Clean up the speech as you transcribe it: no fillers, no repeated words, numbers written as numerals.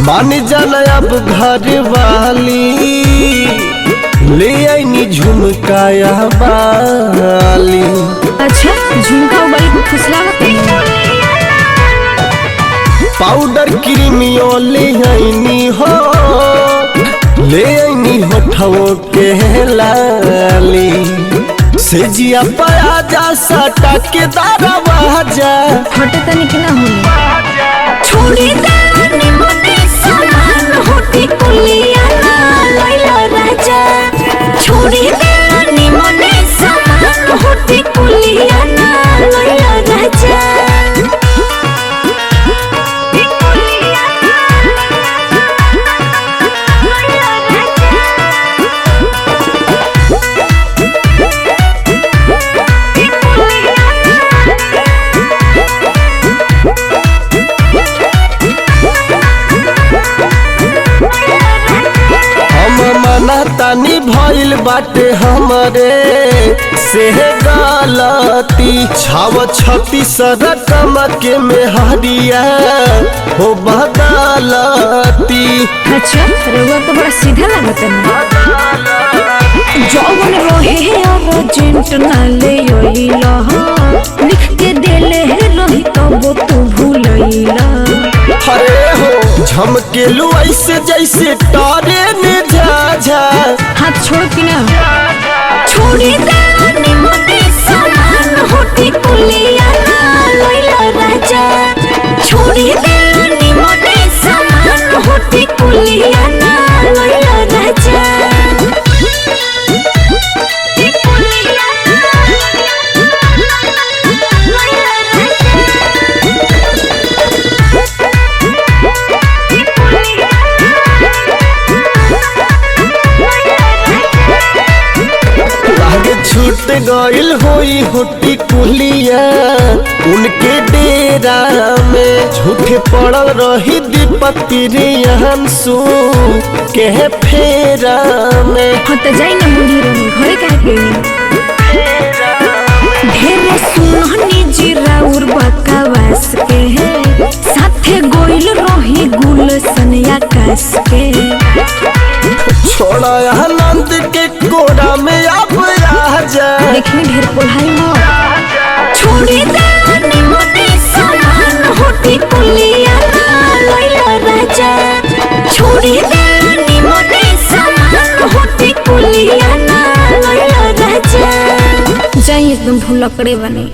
मान जाना अब घर वाली ले आईनी झुमकाया बाली। अच्छा झुमका वाली को फुसला पाउडर क्रीमियो ले आईनी हो ठवो के लाली से जिया पाया जा सटा के दारा बाजा हटे तनी के ना होली छोड़ी दानी मने समान होती कुलिया ना लैला राजा छोड़ी दानी मने समान होती कुलिया ना लैला राजा तानी भइल बाटे हमरे से गलती छाव 36 रकम के मेहरिया हो बदलती। अच्छा रउआ तो बड़ा सीधा लागत है जौवन रहे अर्जेंट ना ले ओइला लिख के देले रही तब तू भूलैला। अरे हो झमकेलू ऐसे जैसे तारे ने झाझा हाथ छोड़ के ना छोड़ी दानी मने समान होती कुलिया ना लैला राजा छोड़ी दानी मने समान होती कुलिया ना लैला राजा। छूट गइल होई होटी कुलिया उनके डेरा में झूठे पड़ल रही दीपति रियांशु के फेरा में। हाँ तो जाई ना मुंडी रही घरे कह के ढेरे सुनहनी जीरा और बकवास के साथे गोइल रही गुलशन आकाश के छोड़ा आनंद के कोड़ा में अब राजा देखने ढेर पोलाई मोर छोड़ी दानी मने समान होती कुलिया ना लैला राजा छोड़ी दानी मने समान होती कुलिया ना लैला राजा जाई एकदम भूलकड़े बने।